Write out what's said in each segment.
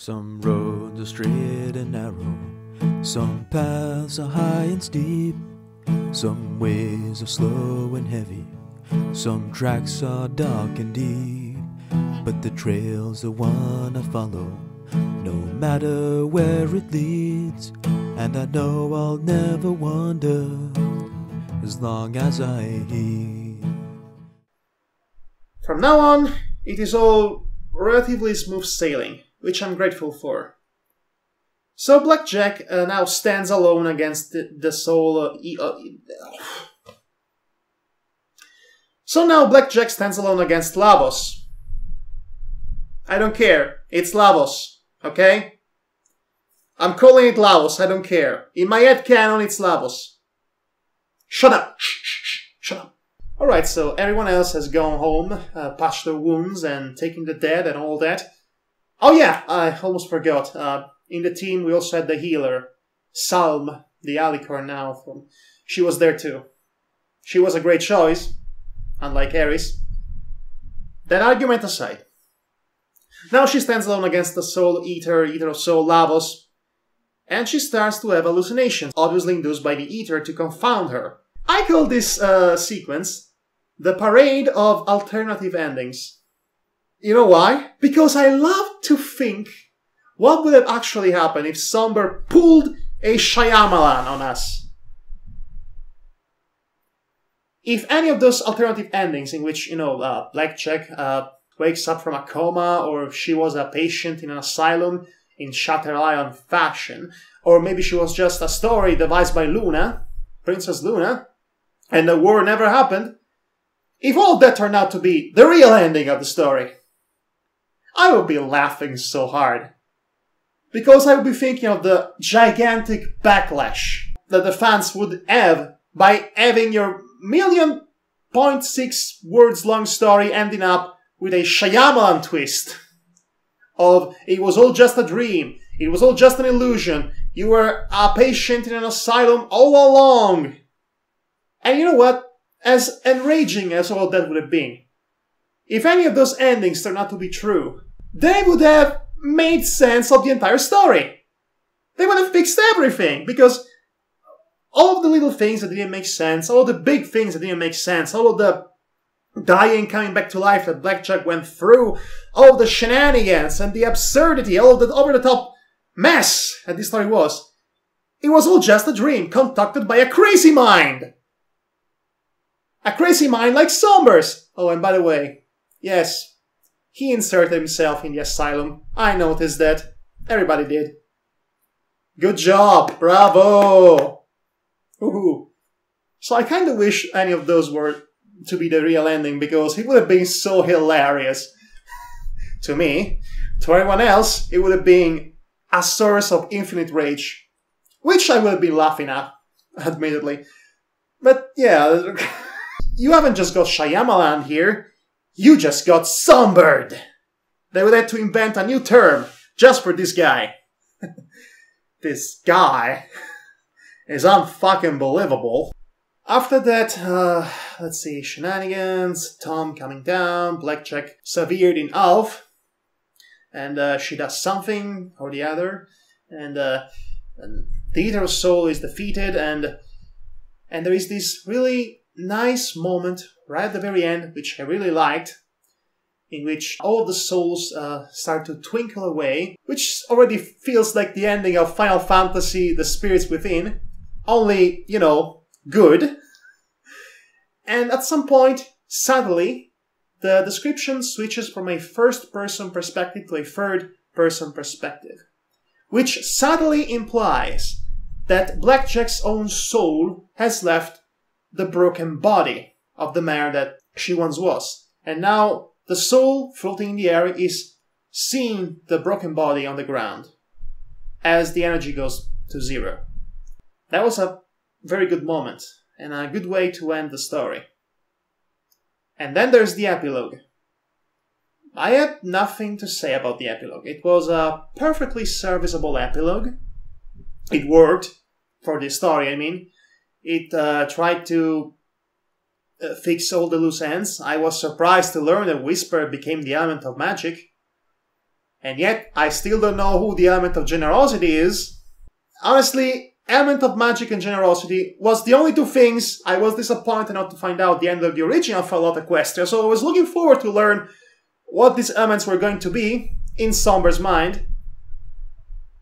Some roads are straight and narrow, some paths are high and steep, some ways are slow and heavy, some tracks are dark and deep. But the trail's the one I follow, no matter where it leads, and I know I'll never wander as long as I heed. From now on, it is all relatively smooth sailing, which I'm grateful for. So Blackjack now stands alone against the soul... So now Blackjack stands alone against Lavos. I don't care. It's Lavos, okay? I'm calling it Lavos, I don't care. In my head canon, it's Lavos. Shut up! Shut up. Alright, so everyone else has gone home, patched their wounds and taken the dead and all that. Oh yeah, I almost forgot. In the team we also had the healer, Salm, the Alicorn now. She was there too. She was a great choice, unlike Ares. That argument aside. Now she stands alone against the Soul Eater, Eater of Soul, Lavos, and she starts to have hallucinations, obviously induced by the Eater to confound her. I call this sequence the Parade of Alternative Endings. You know why? Because I love to think what would have actually happened if Somber pulled a Shyamalan on us. If any of those alternative endings in which, Blackjack wakes up from a coma, or she was a patient in an asylum in Shutter Island fashion, or maybe she was just a story devised by Luna, Princess Luna, and the war never happened, if all that turned out to be the real ending of the story, I would be laughing so hard. Because I would be thinking of the gigantic backlash that the fans would have by having your 1,000,000.6 words long story ending up with a Shyamalan twist of it was all just a dream, it was all just an illusion, you were a patient in an asylum all along. And you know what? As enraging as all that would have been, if any of those endings turned out to be true, they would have made sense of the entire story. They would have fixed everything, because all of the little things that didn't make sense, all of the big things that didn't make sense, all of the dying, coming back to life that Blackjack went through, all of the shenanigans and the absurdity, all of the over-the-top mess that this story was, it was all just a dream concocted by a crazy mind. A crazy mind like Somber's. Oh, and by the way, yes, he inserted himself in the asylum. I noticed that. Everybody did. Good job! Bravo! Woohoo! So I kind of wish any of those were to be the real ending, because it would have been so hilarious. To me. To everyone else, it would have been a source of infinite rage. Which I would have been laughing at, admittedly. But yeah, you haven't just got Shyamalan here. You just got Sombered! They would have to invent a new term just for this guy. This guy is unfucking believable. After that, let's see, shenanigans, Tom coming down, Blackjack severed in Alf, and she does something or the other, and the Eater of Soul is defeated, and there is this really nice moment right at the very end, which I really liked, in which all of the souls start to twinkle away, which already feels like the ending of Final Fantasy, The Spirits Within, only, good. And at some point, suddenly, the description switches from a first-person perspective to a third-person perspective, which subtly implies that Blackjack's own soul has left the broken body of the mare that she once was. And now the soul floating in the air is seeing the broken body on the ground as the energy goes to zero. That was a very good moment and a good way to end the story. And then there's the epilogue. I had nothing to say about the epilogue. It was a perfectly serviceable epilogue. It worked for the story, I mean. It tried to fix all the loose ends. I was surprised to learn that Whisper became the element of magic. And yet, I still don't know who the element of generosity is. Honestly, element of magic and generosity was the only two things I was disappointed not to find out at the end of the original Fallout Equestria, so I was looking forward to learn what these elements were going to be in Somber's mind.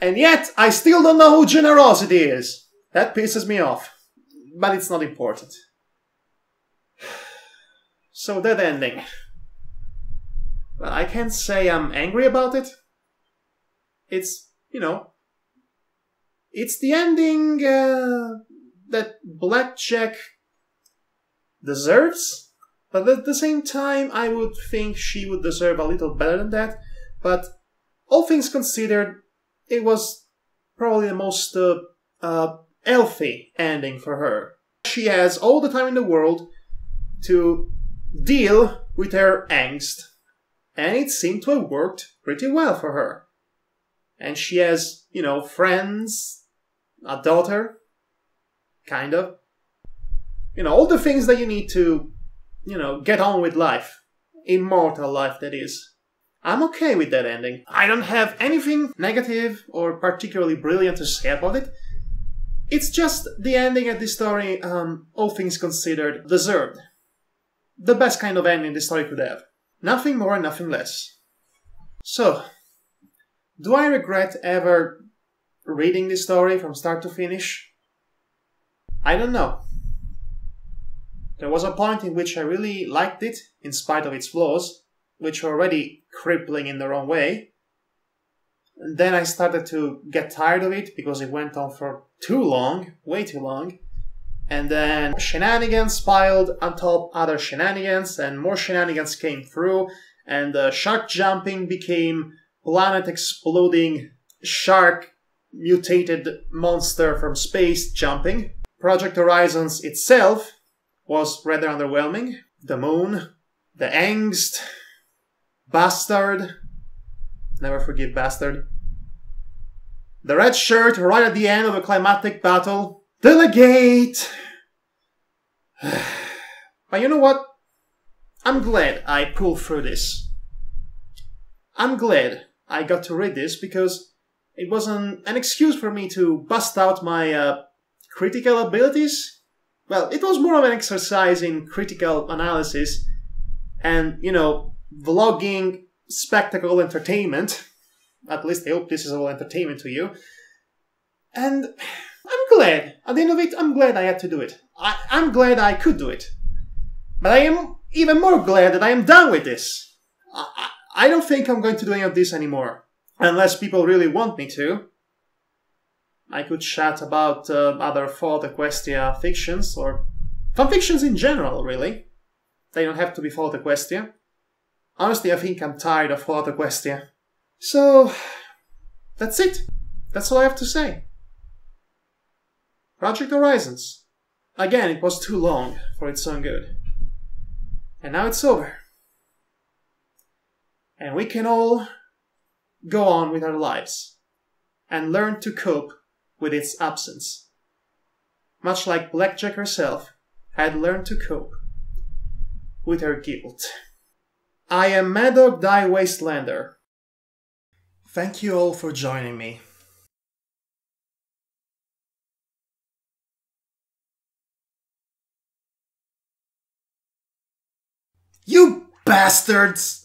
And yet, I still don't know who generosity is. That pisses me off. But it's not important. So that ending. Well, I can't say I'm angry about it. It's, it's the ending that Blackjack deserves. But at the same time, I would think she would deserve a little better than that. But all things considered, it was probably the most healthy ending for her. She has all the time in the world to deal with her angst. And it seemed to have worked pretty well for her. And she has, friends, a daughter, kind of. All the things that you need to, get on with life. Immortal life, that is. I'm okay with that ending. I don't have anything negative or particularly brilliant to say about it. It's just the ending of this story, all things considered, deserved. The best kind of ending this story could have. Nothing more, nothing less. So, do I regret ever reading this story from start to finish? I don't know. There was a point in which I really liked it, in spite of its flaws, which were already crippling in their own way. And then I started to get tired of it, because it went on for too long, way too long. And then shenanigans piled on top other shenanigans, and more shenanigans came through, and the shark jumping became planet-exploding shark-mutated monster from space jumping. Project Horizons itself was rather underwhelming. The moon, the angst, Bastard, never forget Bastard. The red shirt right at the end of a climactic battle. Delegate! But you know what? I'm glad I pulled through this. I'm glad I got to read this because it was an excuse for me to bust out my critical abilities. Well, it was more of an exercise in critical analysis and, vlogging spectacle entertainment. At least I hope this is all entertainment to you. And I'm glad. At the end of it, I'm glad I had to do it. I'm glad I could do it. But I am even more glad that I am done with this. I don't think I'm going to do any of this anymore. Unless people really want me to. I could chat about other Fallout Equestria fictions, or fanfictions in general, really. They don't have to be Fallout Equestria. Honestly, I think I'm tired of Fallout Equestria. So, that's it. That's all I have to say. Project Horizons. Again, it was too long for its own good. And now it's over. And we can all go on with our lives and learn to cope with its absence. Much like Blackjack herself had learned to cope with her guilt. I am Madhog Die Wastelander. Thank you all for joining me. You bastards!